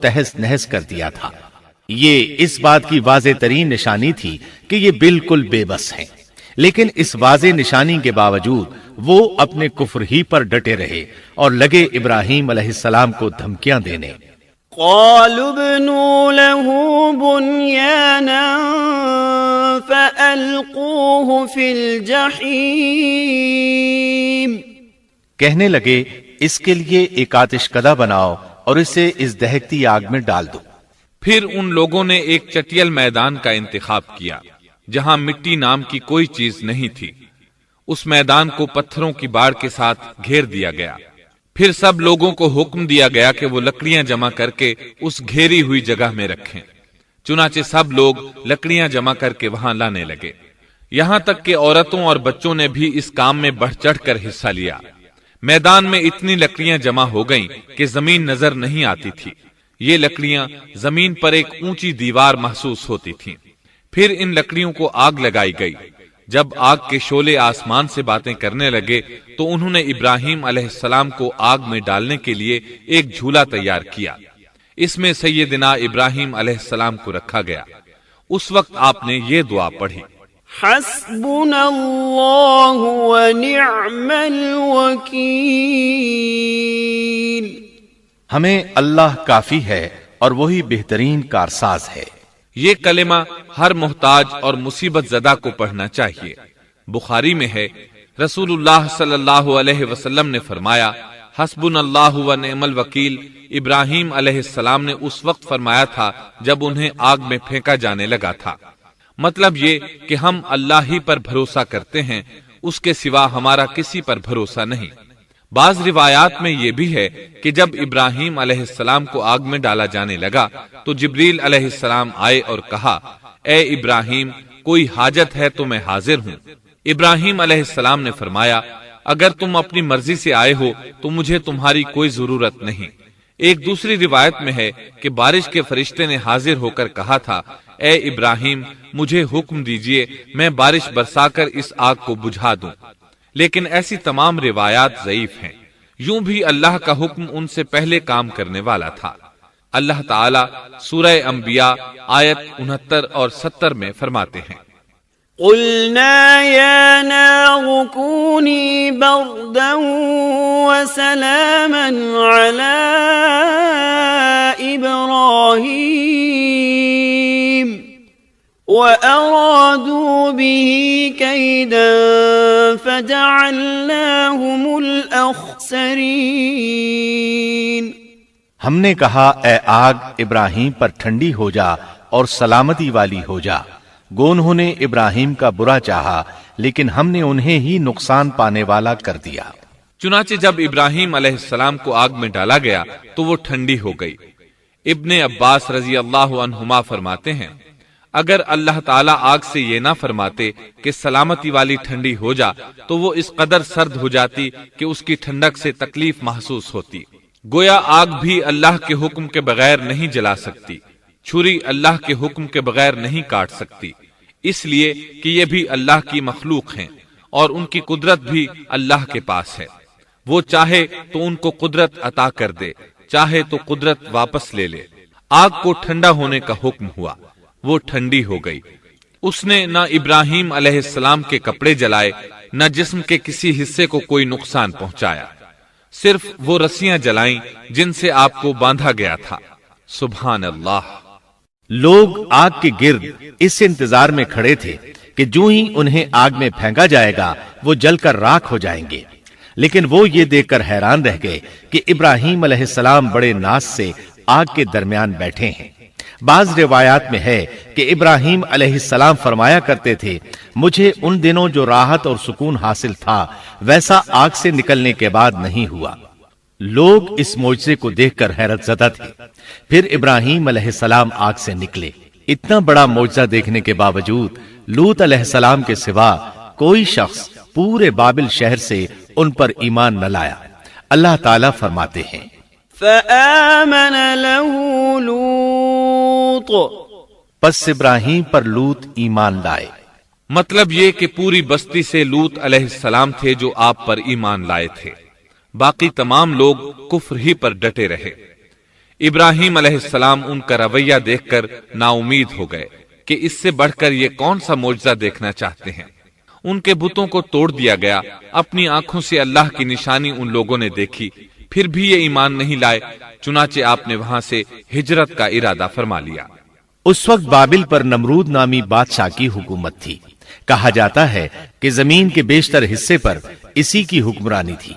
تہس نہس کر دیا تھا۔ یہ اس بات کی واضح ترین نشانی تھی کہ یہ بالکل بے بس ہیں، لیکن اس واضح نشانی کے باوجود وہ اپنے کفر ہی پر ڈٹے رہے اور لگے ابراہیم علیہ السلام کو دھمکیاں دینے۔ قالوا ابنوا له بنيانا فألقوه في الجحيم، کہنے لگے اس کے لیے ایک آتش کدہ بناؤ اور اسے اس دہکتی آگ میں ڈال دو۔ پھر ان لوگوں نے ایک چٹیل میدان کا انتخاب کیا جہاں مٹی نام کی کوئی چیز نہیں تھی۔ اس میدان کو پتھروں کی باڑ کے ساتھ گھیر دیا گیا۔ پھر سب لوگوں کو حکم دیا گیا کہ وہ لکڑیاں جمع کر کے اس گھیری ہوئی جگہ میں رکھیں۔ چنانچہ سب لوگ لکڑیاں جمع کر کے وہاں لانے لگے، یہاں تک کہ عورتوں اور بچوں نے بھی اس کام میں بڑھ چڑھ کر حصہ لیا۔ میدان میں اتنی لکڑیاں جمع ہو گئیں کہ زمین نظر نہیں آتی تھی۔ یہ لکڑیاں زمین پر ایک اونچی دیوار محسوس ہوتی تھیں۔ پھر ان لکڑیوں کو آگ لگائی گئی۔ جب آگ کے شعلے آسمان سے باتیں کرنے لگے تو انہوں نے ابراہیم علیہ السلام کو آگ میں ڈالنے کے لیے ایک جھولا تیار کیا۔ اس میں سیدنا ابراہیم علیہ السلام کو رکھا گیا۔ اس وقت آپ نے یہ دعا پڑھی، حسبنا اللہ ونعم الوکیل، ہمیں اللہ کافی ہے اور وہی بہترین کارساز ہے۔ یہ کلمہ ہر محتاج اور مصیبت زدہ کو پڑھنا چاہیے۔ بخاری میں ہے، رسول اللہ صلی اللہ علیہ وسلم نے فرمایا، حسبنا اللہ و نعم الوکیل ابراہیم علیہ السلام نے اس وقت فرمایا تھا جب انہیں آگ میں پھینکا جانے لگا تھا۔ مطلب یہ کہ ہم اللہ ہی پر بھروسہ کرتے ہیں، اس کے سوا ہمارا کسی پر بھروسہ نہیں۔ بعض روایات میں یہ بھی ہے کہ جب ابراہیم علیہ السلام کو آگ میں ڈالا جانے لگا تو جبریل علیہ السلام آئے اور کہا، اے ابراہیم، کوئی حاجت ہے تو میں حاضر ہوں۔ ابراہیم علیہ السلام نے فرمایا، اگر تم اپنی مرضی سے آئے ہو تو مجھے تمہاری کوئی ضرورت نہیں۔ ایک دوسری روایت میں ہے کہ بارش کے فرشتے نے حاضر ہو کر کہا تھا، اے ابراہیم، مجھے حکم دیجئے میں بارش برسا کر اس آگ کو بجھا دوں۔ لیکن ایسی تمام روایات ضعیف ہیں۔ یوں بھی اللہ کا حکم ان سے پہلے کام کرنے والا تھا۔ اللہ تعالیٰ سورہ انبیاء آیت 69 اور 70 میں فرماتے ہیں، قلنا یا نار کونی بردا وسلاما علی ابراہیم وَأَرَادُوا بِهِ كَيْدًا فَجَعَلْنَاهُمُ الْأَخْسَرِينَ۔ ہم نے کہا، اے آگ ابراہیم پر ٹھنڈی ہو جا اور سلامتی والی ہو جا۔ گو انہوں نے ابراہیم کا برا چاہا لیکن ہم نے انہیں ہی نقصان پانے والا کر دیا۔ چنانچہ جب ابراہیم علیہ السلام کو آگ میں ڈالا گیا تو وہ ٹھنڈی ہو گئی۔ ابن عباس رضی اللہ عنہما فرماتے ہیں، اگر اللہ تعالیٰ آگ سے یہ نہ فرماتے کہ سلامتی والی ٹھنڈی ہو جا تو وہ اس قدر سرد ہو جاتی کہ اس کی ٹھنڈک سے تکلیف محسوس ہوتی۔ گویا آگ بھی اللہ کے حکم کے بغیر نہیں جلا سکتی، چھری اللہ کے حکم کے بغیر نہیں کاٹ سکتی، اس لیے کہ یہ بھی اللہ کی مخلوق ہیں اور ان کی قدرت بھی اللہ کے پاس ہے۔ وہ چاہے تو ان کو قدرت عطا کر دے، چاہے تو قدرت واپس لے لے۔ آگ کو ٹھنڈا ہونے کا حکم ہوا، وہ ٹھنڈی ہو گئی۔ اس نے نہ ابراہیم علیہ السلام کے کپڑے جلائے، نہ جسم کے کسی حصے کو کوئی نقصان پہنچایا، صرف وہ رسیاں جلائیں جن سے آپ کو باندھا گیا تھا۔ سبحان اللہ۔ لوگ آگ کے گرد اس انتظار میں کھڑے تھے کہ جو ہی انہیں آگ میں پھینکا جائے گا وہ جل کر راکھ ہو جائیں گے، لیکن وہ یہ دیکھ کر حیران رہ گئے کہ ابراہیم علیہ السلام بڑے ناز سے آگ کے درمیان بیٹھے ہیں۔ بعض روایات میں ہے کہ ابراہیم علیہ السلام فرمایا کرتے تھے، مجھے ان دنوں جو راحت اور سکون حاصل تھا ویسا آگ سے نکلنے کے بعد نہیں ہوا۔ لوگ اس معجزے کو دیکھ کر حیرت زدہ تھے۔ پھر ابراہیم علیہ السلام آگ سے نکلے۔ اتنا بڑا معجزہ دیکھنے کے باوجود لوط علیہ السلام کے سوا کوئی شخص پورے بابل شہر سے ان پر ایمان نہ لایا۔ اللہ تعالیٰ فرماتے ہیں، فآمن له لوط، پس ابراہیم پر لوط ایمان لائے۔ مطلب یہ کہ پوری بستی سے لوط علیہ السلام تھے جو آپ پر ایمان لائے تھے، باقی تمام لوگ کفر ہی پر ڈٹے رہے۔ ابراہیم علیہ السلام ان کا رویہ دیکھ کر نا امید ہو گئے کہ اس سے بڑھ کر یہ کون سا معجزہ دیکھنا چاہتے ہیں۔ ان کے بتوں کو توڑ دیا گیا، اپنی آنکھوں سے اللہ کی نشانی ان لوگوں نے دیکھی، پھر بھی یہ ایمان نہیں لائے، چنانچہ آپ نے وہاں سے ہجرت کا ارادہ فرما لیا۔ اس وقت بابل پر نمرود نامی بادشاہ کی حکومت تھی۔ کہا جاتا ہے کہ زمین کے بیشتر حصے پر اسی کی حکمرانی تھی۔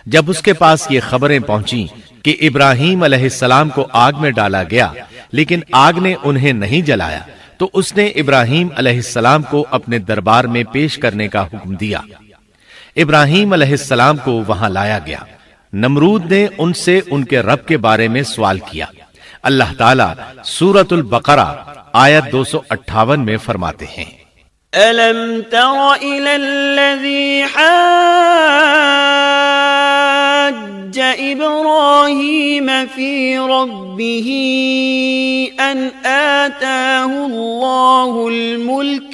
جب اس کے پاس یہ خبریں پہنچیں کہ ابراہیم علیہ السلام کو آگ میں ڈالا گیا لیکن آگ نے انہیں نہیں جلایا، تو اس نے ابراہیم علیہ السلام کو اپنے دربار میں پیش کرنے کا حکم دیا۔ ابراہیم علیہ السلام کو وہاں لایا گیا۔ نمرود نے ان سے ان کے رب کے بارے میں سوال کیا۔ اللہ تعالیٰ سورۃ البقرہ آیت 258 میں فرماتے ہیں، أَلَمْ تَرَ إِلَى الَّذِي حَاجَّ إِبْرَاهِيمَ فِي رَبِّهِ أَنْ آتَاهُ اللَّهُ الْمُلْكَ۔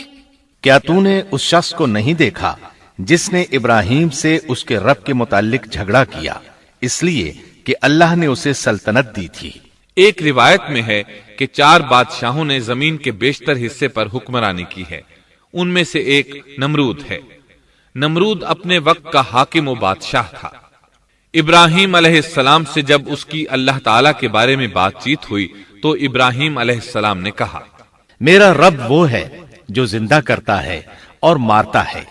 کیا تو نے اس شخص کو نہیں دیکھا جس نے ابراہیم سے اس کے رب کے متعلق جھگڑا کیا اس لیے کہ اللہ نے اسے سلطنت دی تھی۔ ایک روایت میں ہے کہ 4 بادشاہوں نے زمین کے بیشتر حصے پر حکمرانی کی ہے، ان میں سے ایک نمرود ہے۔ نمرود اپنے وقت کا حاکم و بادشاہ تھا۔ ابراہیم علیہ السلام سے جب اس کی اللہ تعالیٰ کے بارے میں بات چیت ہوئی تو ابراہیم علیہ السلام نے کہا، میرا رب وہ ہے جو زندہ کرتا ہے اور مارتا ہے۔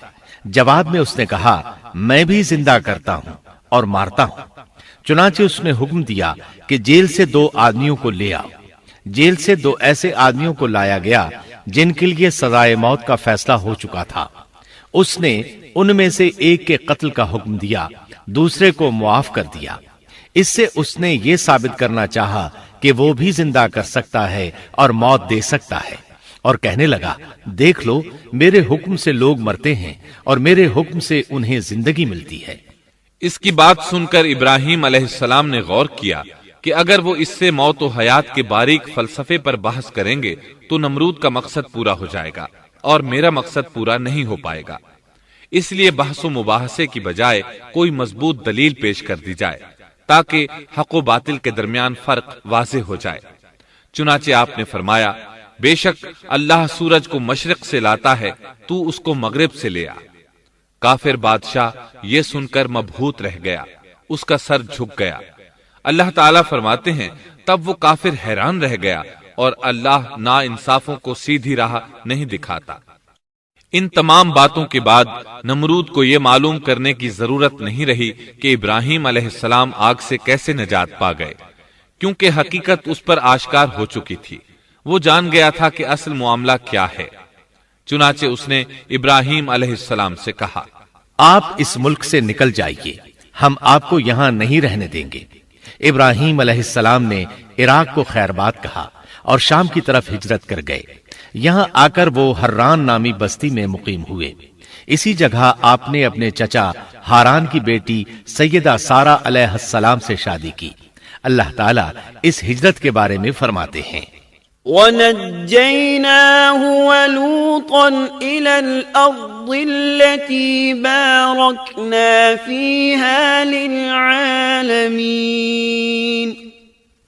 جواب میں اس نے کہا، میں بھی زندہ کرتا ہوں اور مارتا ہوں۔ چنانچہ اس نے حکم دیا کہ جیل سے 2 آدمیوں کو لے آؤ۔ جیل سے 2 ایسے آدمیوں کو لایا گیا جن کے لیے سزائے موت کا فیصلہ ہو چکا تھا۔ اس نے ان میں سے ایک کے قتل کا حکم دیا، دوسرے کو معاف کر دیا۔ اس سے اس نے یہ ثابت کرنا چاہا کہ وہ بھی زندہ کر سکتا ہے اور موت دے سکتا ہے، اور کہنے لگا، دیکھ لو میرے حکم سے لوگ مرتے ہیں اور میرے حکم سے انہیں زندگی ملتی ہے۔ اس کی بات سن کر ابراہیم علیہ السلام نے غور کیا کہ اگر وہ اس سے موت و حیات کے باریک فلسفے پر بحث کریں گے تو نمرود کا مقصد پورا ہو جائے گا اور میرا مقصد پورا نہیں ہو پائے گا۔ اس لیے بحث و مباحثے کی بجائے کوئی مضبوط دلیل پیش کر دی جائے تاکہ حق و باطل کے درمیان فرق واضح ہو جائے۔ چنانچہ آپ نے فرمایا، بے شک اللہ سورج کو مشرق سے لاتا ہے، تو اس کو مغرب سے لے آ۔ کافر بادشاہ یہ سن کر مبہوت رہ گیا، اس کا سر جھک گیا۔ اللہ تعالیٰ فرماتے ہیں، تب وہ کافر حیران رہ گیا اور اللہ نا انصافوں کو سیدھی راہ نہیں دکھاتا۔ ان تمام باتوں کے بعد نمرود کو یہ معلوم کرنے کی ضرورت نہیں رہی کہ ابراہیم علیہ السلام آگ سے کیسے نجات پا گئے، کیونکہ حقیقت اس پر آشکار ہو چکی تھی۔ وہ جان گیا تھا کہ اصل معاملہ کیا ہے۔ چنانچہ اس نے ابراہیم علیہ السلام سے کہا، آپ اس ملک سے نکل جائیے، ہم آپ کو یہاں نہیں رہنے دیں گے۔ ابراہیم علیہ السلام نے عراق کو خیر بات کہا اور شام کی طرف ہجرت کر گئے۔ یہاں آ کر وہ حران نامی بستی میں مقیم ہوئے۔ اسی جگہ آپ نے اپنے چچا ہاران کی بیٹی سیدہ سارہ علیہ السلام سے شادی کی۔ اللہ تعالیٰ اس ہجرت کے بارے میں فرماتے ہیں، وَنَجَّيْنَاهُ وَلُوطًا إِلَى الْأَرْضِ الَّتِي بَارَكْنَا فِيهَا لِلْعَالَمِينَ۔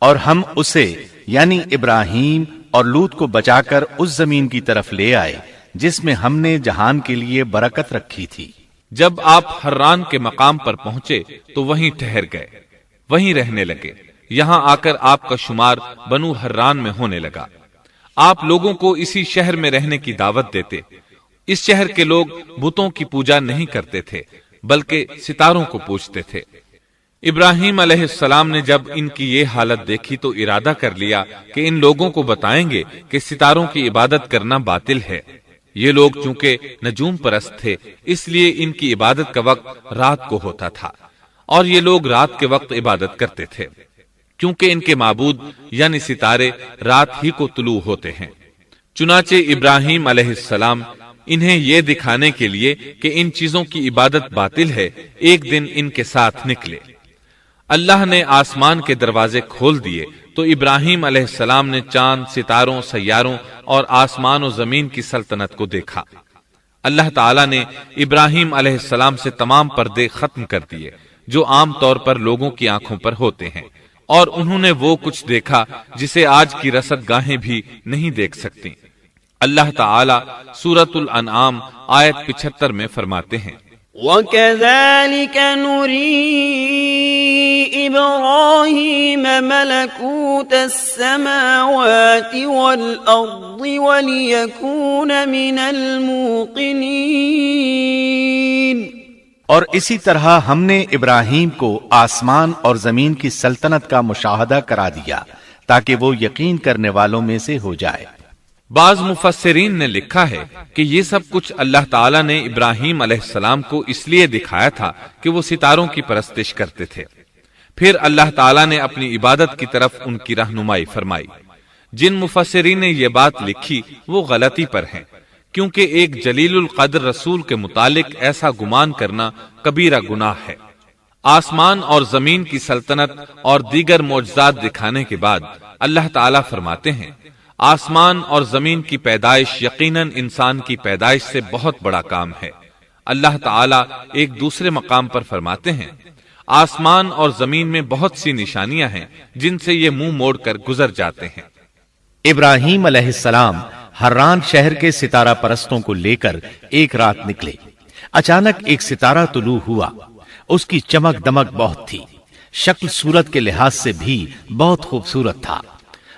اور ہم اسے یعنی ابراہیم اور لوط کو بچا کر اس زمین کی طرف لے آئے جس میں ہم نے جہان کے لیے برکت رکھی تھی۔ جب آپ حران کے مقام پر پہنچے تو وہیں ٹھہر گئے، وہیں رہنے لگے۔ یہاں آ کر آپ کا شمار بنو حران میں ہونے لگا۔ آپ لوگوں کو اسی شہر میں رہنے کی دعوت دیتے۔ اس شہر کے لوگ بتوں کی پوجا نہیں کرتے تھے بلکہ ستاروں کو پوجتے تھے۔ ابراہیم علیہ السلام نے جب ان کی یہ حالت دیکھی تو ارادہ کر لیا کہ ان لوگوں کو بتائیں گے کہ ستاروں کی عبادت کرنا باطل ہے۔ یہ لوگ چونکہ نجوم پرست تھے اس لیے ان کی عبادت کا وقت رات کو ہوتا تھا، اور یہ لوگ رات کے وقت عبادت کرتے تھے کیونکہ ان کے معبود یعنی ستارے رات ہی کو طلوع ہوتے ہیں۔ چنانچہ ابراہیم علیہ السلام انہیں یہ دکھانے کے لیے کہ ان چیزوں کی عبادت باطل ہے ایک دن ان کے ساتھ نکلے۔ اللہ نے آسمان کے دروازے کھول دیے تو ابراہیم علیہ السلام نے چاند، ستاروں، سیاروں اور آسمان و زمین کی سلطنت کو دیکھا۔ اللہ تعالیٰ نے ابراہیم علیہ السلام سے تمام پردے ختم کر دیے جو عام طور پر لوگوں کی آنکھوں پر ہوتے ہیں، اور انہوں نے وہ کچھ دیکھا جسے آج کی رصد گاہیں بھی نہیں دیکھ سکتی۔ اللہ تعالی سورۃ الانعام آیت 75 میں فرماتے ہیں، وَكَذَلِكَ نُرِي إِبْرَاهِيمَ مَلَكُوتَ السَّمَاوَاتِ وَالْأَرْضِ وَلِيَكُونَ مِنَ الْمُوقِنِينَ۔ اور اسی طرح ہم نے ابراہیم کو آسمان اور زمین کی سلطنت کا مشاہدہ کرا دیا تاکہ وہ یقین کرنے والوں میں سے ہو جائے۔ بعض مفسرین نے لکھا ہے کہ یہ سب کچھ اللہ تعالیٰ نے ابراہیم علیہ السلام کو اس لیے دکھایا تھا کہ وہ ستاروں کی پرستش کرتے تھے، پھر اللہ تعالیٰ نے اپنی عبادت کی طرف ان کی رہنمائی فرمائی۔ جن مفسرین نے یہ بات لکھی وہ غلطی پر ہیں، کیونکہ ایک جلیل القدر رسول کے متعلق ایسا گمان کرنا کبیرہ گناہ ہے۔ آسمان اور زمین کی سلطنت اور دیگر معجزات دکھانے کے بعد اللہ تعالیٰ فرماتے ہیں، آسمان اور زمین کی پیدائش یقیناً انسان کی پیدائش سے بہت بڑا کام ہے۔ اللہ تعالیٰ ایک دوسرے مقام پر فرماتے ہیں، آسمان اور زمین میں بہت سی نشانیاں ہیں جن سے یہ منہ موڑ کر گزر جاتے ہیں۔ ابراہیم علیہ السلام حران شہر کے ستارہ پرستوں کو لے کر ایک رات نکلے۔ اچانک ایک ستارہ طلوع ہوا، اس کی چمک دمک بہت تھی، شکل صورت کے لحاظ سے بھی بہت خوبصورت تھا۔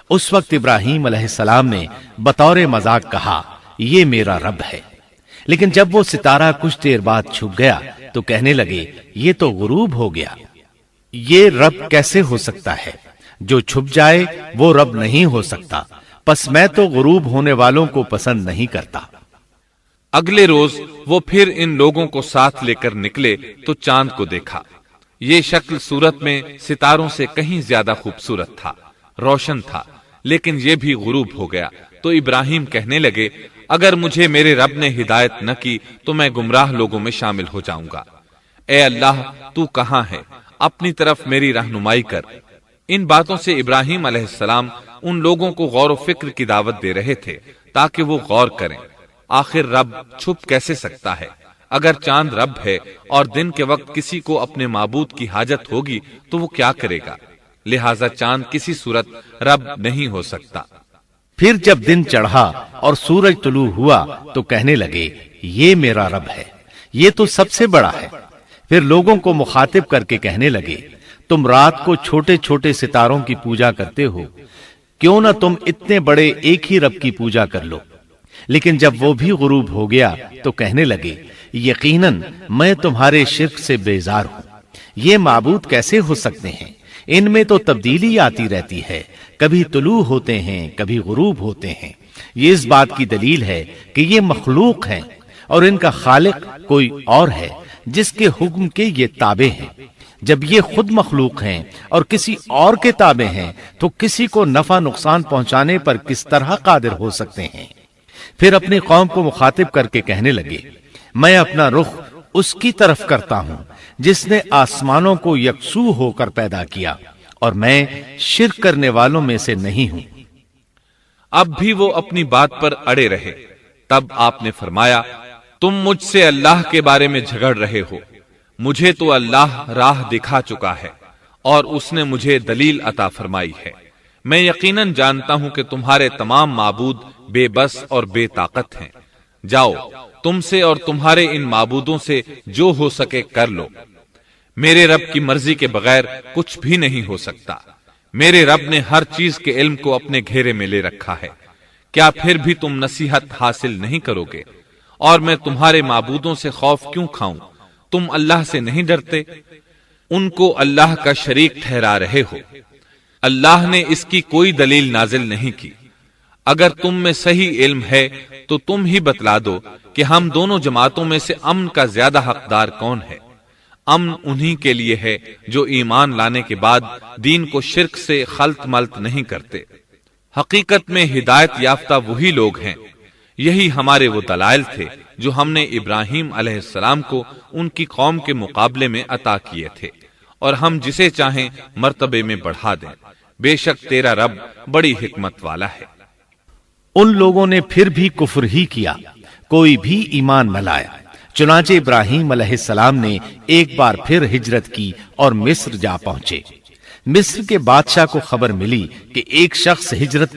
اس وقت ابراہیم علیہ السلام نے بطور مذاق کہا، یہ میرا رب ہے۔ لیکن جب وہ ستارہ کچھ دیر بعد چھپ گیا تو کہنے لگے، یہ تو غروب ہو گیا، یہ رب کیسے ہو سکتا ہے؟ جو چھپ جائے وہ رب نہیں ہو سکتا، پس میں تو غروب ہونے والوں کو پسند نہیں کرتا۔ اگلے روز وہ پھر ان لوگوں کو ساتھ لے کر نکلے تو چاند کو دیکھا۔ یہ شکل صورت میں ستاروں سے کہیں زیادہ خوبصورت تھا، روشن تھا، لیکن یہ بھی غروب ہو گیا تو ابراہیم کہنے لگے، اگر مجھے میرے رب نے ہدایت نہ کی تو میں گمراہ لوگوں میں شامل ہو جاؤں گا۔ اے اللہ، تو کہاں ہے؟ اپنی طرف میری رہنمائی کر۔ ان باتوں سے ابراہیم علیہ السلام ان لوگوں کو غور و فکر کی دعوت دے رہے تھے تاکہ وہ غور کریں، آخر رب چھپ کیسے سکتا ہے؟ اگر چاند رب ہے اور دن کے وقت کسی کو اپنے معبود کی حاجت ہوگی تو وہ کیا کرے گا؟ لہذا چاند کسی صورت رب نہیں ہو سکتا۔ پھر جب دن چڑھا اور سورج طلوع ہوا تو کہنے لگے، یہ میرا رب ہے، یہ تو سب سے بڑا ہے۔ پھر لوگوں کو مخاطب کر کے کہنے لگے، تم رات کو چھوٹے چھوٹے ستاروں کی پوجا کرتے ہو، کیوں نہ تم اتنے بڑے ایک ہی رب کی پوجا کر لو۔ لیکن جب وہ بھی غروب ہو گیا تو کہنے لگے، یقیناً میں تمہارے شرک سے بیزار ہوں، یہ معبود کیسے ہو سکتے ہیں؟ ان میں تو تبدیلی آتی رہتی ہے، کبھی طلوع ہوتے ہیں کبھی غروب ہوتے ہیں۔ یہ اس بات کی دلیل ہے کہ یہ مخلوق ہیں اور ان کا خالق کوئی اور ہے جس کے حکم کے یہ تابع ہیں۔ جب یہ خود مخلوق ہیں اور کسی اور کے تابع ہیں تو کسی کو نفع نقصان پہنچانے پر کس طرح قادر ہو سکتے ہیں؟ پھر اپنی قوم کو مخاطب کر کے کہنے لگے، میں اپنا رخ اس کی طرف کرتا ہوں جس نے آسمانوں کو یکسو ہو کر پیدا کیا، اور میں شرک کرنے والوں میں سے نہیں ہوں۔ اب بھی وہ اپنی بات پر اڑے رہے۔ تب آپ نے فرمایا، تم مجھ سے اللہ کے بارے میں جھگڑ رہے ہو، مجھے تو اللہ راہ دکھا چکا ہے اور اس نے مجھے دلیل عطا فرمائی ہے۔ میں یقیناً جانتا ہوں کہ تمہارے تمام معبود بے بس اور بے طاقت ہیں۔ جاؤ، تم سے اور تمہارے ان معبودوں سے جو ہو سکے کر لو، میرے رب کی مرضی کے بغیر کچھ بھی نہیں ہو سکتا۔ میرے رب نے ہر چیز کے علم کو اپنے گھیرے میں لے رکھا ہے، کیا پھر بھی تم نصیحت حاصل نہیں کرو گے؟ اور میں تمہارے معبودوں سے خوف کیوں کھاؤں؟ تم اللہ سے نہیں ڈرتے؟ ان کو اللہ کا شریک ٹھہرا رہے ہو۔ اللہ نے اس کی کوئی دلیل نازل نہیں کی۔ اگر تم میں صحیح علم ہے تو تم ہی بتلا دو کہ ہم دونوں جماعتوں میں سے امن کا زیادہ حقدار کون ہے۔ امن انہی کے لیے ہے جو ایمان لانے کے بعد دین کو شرک سے خلط ملط نہیں کرتے۔ حقیقت میں ہدایت یافتہ وہی لوگ ہیں۔ یہی ہمارے وہ دلائل تھے جو ہم نے ابراہیم علیہ السلام کو ان کی قوم کے مقابلے میں عطا کیے تھے، اور ہم جسے چاہیں مرتبے میں بڑھا دیں۔ بے شک تیرا رب بڑی حکمت والا ہے۔ ان لوگوں نے پھر بھی کفر ہی کیا، کوئی بھی ایمان نہ لایا۔ چنانچہ ابراہیم علیہ السلام نے ایک بار پھر ہجرت کی اور مصر جا پہنچے۔ مصر کے بادشاہ کو خبر ملی کہ ایک شخص ہجرت